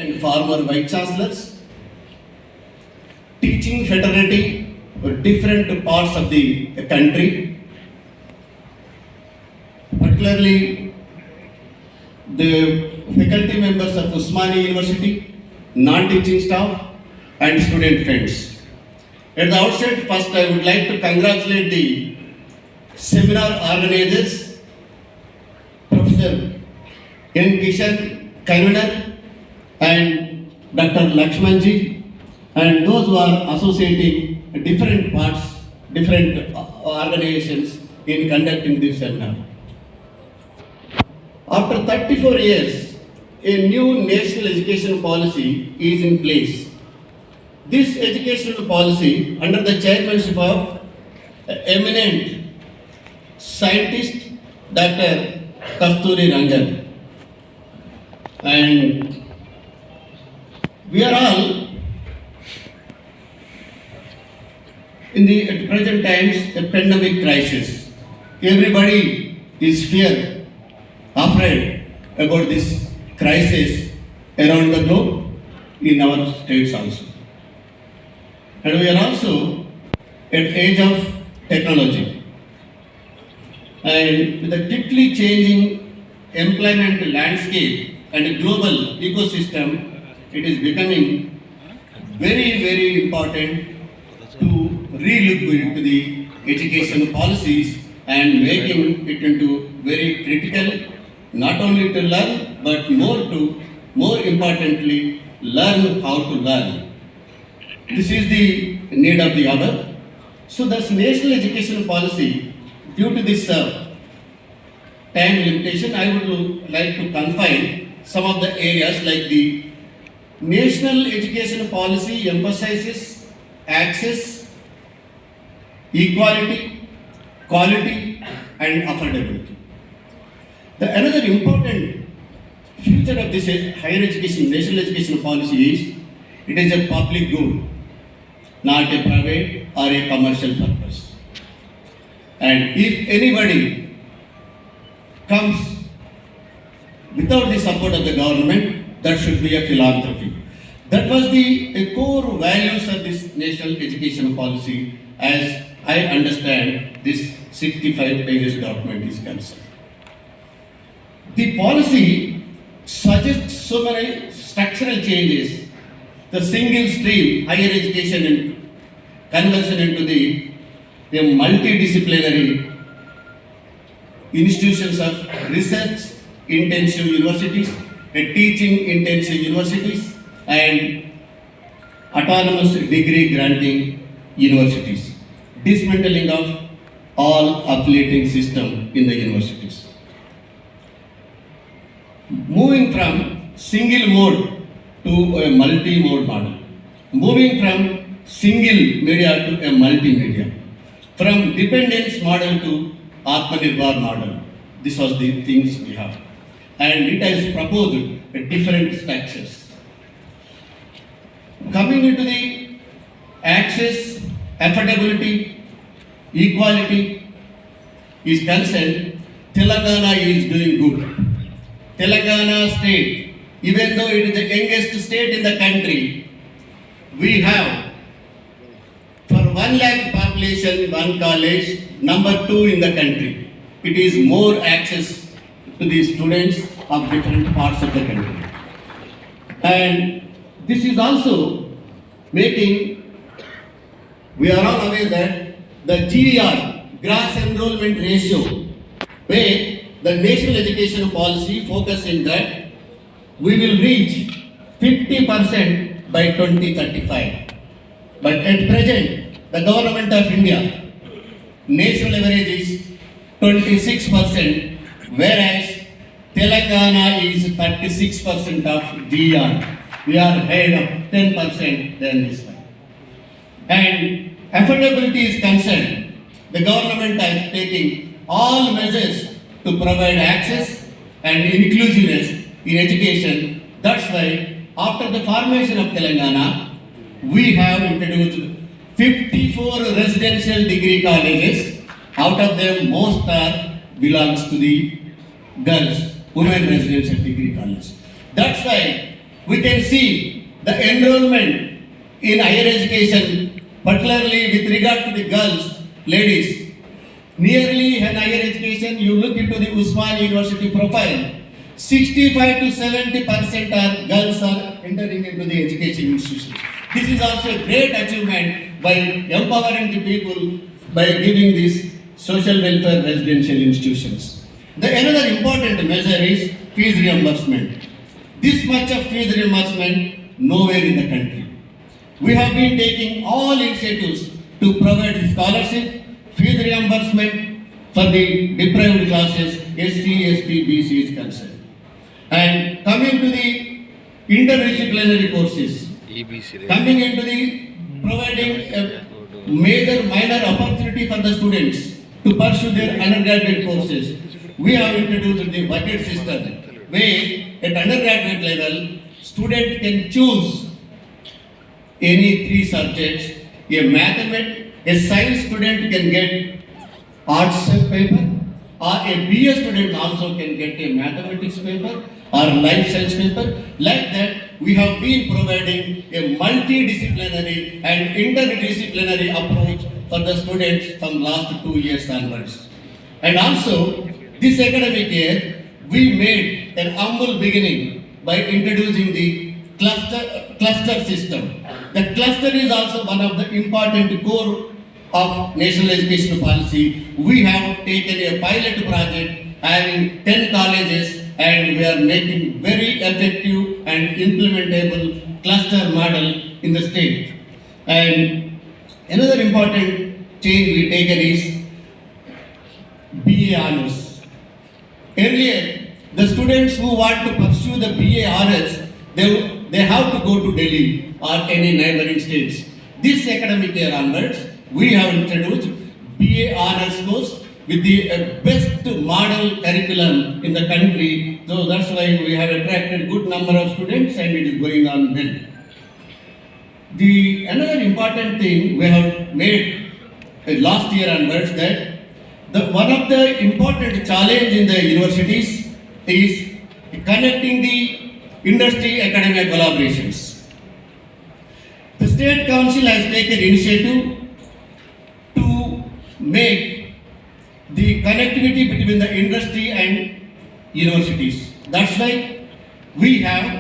and former Vice Chancellors, teaching fraternity for different parts of the country, particularly the faculty members of Usmania University, non-teaching staff, and student friends. At the outset, first I would like to congratulate the seminar organizers, Professor N. Kishan, convener, and Dr. Lakshmanji, and those who are associating different parts, different organizations in conducting this seminar. After 34 years, a new national education policy is in place. This educational policy, under the chairmanship of eminent scientist Dr. Kasturi Rangan, and we are all in the at present times a pandemic crisis. Everybody is afraid about this crisis around the globe, in our states also. And we are also at age of technology. And with the quickly changing employment landscape and global ecosystem, it is becoming very, very important to re-look into the education policies and making it into very critical, not only to learn, but more importantly, learn how to learn. This is the need of the hour. So this national education policy, due to this time limitation, I would like to confine some of the areas. Like the national education policy emphasizes access, equality, quality, and affordability. Another important feature of this higher education, national education policy is it is a public good, not a private or a commercial purpose. And if anybody comes without the support of the government, that should be a philanthropy. That was the core values of this national education policy, as I understand this 65 pages document is concerned. The policy suggests so many structural changes, the single stream higher education and conversion into the multidisciplinary institutions of research intensive universities, teaching intensive universities, and autonomous degree granting universities, dismantling of all affiliating system in the universities. Moving from single mode to a multi-mode model. Moving from single media to a multimedia. From dependence model to Atmanirbhar model. This was the things we have. And it has proposed different structures. Coming into the access, affordability, equality is concerned, Telangana is doing good. Telangana state, even though it is the youngest state in the country, we have for 1 lakh population, one college, number 2 in the country. It is more access to the students of different parts of the country. And this is also making, we are all aware that the GER, gross enrollment ratio, where the national education policy focusing that we will reach 50% by 2035. But at present, the government of India, national average is 26%, whereas Telangana is 36% of GER. We are ahead of 10% than this one. And affordability is concerned, the government is taking all measures to provide access and inclusiveness in education. That's why after the formation of Telangana, we have introduced 54 residential degree colleges. Out of them, most belongs to the girls, women residential degree colleges. That's why we can see the enrollment in higher education, particularly with regard to the girls, ladies. Nearly in higher education, you look into the Usman University profile, 65 to 70% are girls are entering into the education institutions. This is also a great achievement by empowering the people by giving these social welfare residential institutions. The another important measure is fees reimbursement. This much of fees reimbursement nowhere in the country. We have been taking all initiatives to provide scholarship, fees reimbursement for the deprived classes, SC, ST, BC is concerned. And coming to the interdisciplinary courses, coming into the providing a major minor opportunity for the students to pursue their undergraduate courses, we have introduced the bucket system where at undergraduate level, student can choose any 3 subjects. A science student can get arts paper, or a BA student also can get a mathematics paper or life science paper. Like that, we have been providing a multidisciplinary and interdisciplinary approach for the students from last 2 years onwards. And also, this academic year, we made an humble beginning by introducing the cluster system. The cluster is also one of the important core of national education policy. We have taken a pilot project having 10 colleges and we are making very effective and implementable cluster model in the state. And another important change we taken is BA honors. Earlier, the students who want to pursue the BA honors, they have to go to Delhi or any neighboring states. This academic year onwards, we have introduced BA honors course with the best model curriculum in the country. So that's why we have attracted good number of students and it is going on well. Another important thing we have made last year onwards that one of the important challenge in the universities is connecting the industry academic collaborations. The State Council has taken initiative to make the connectivity between the industry and universities. That's why we have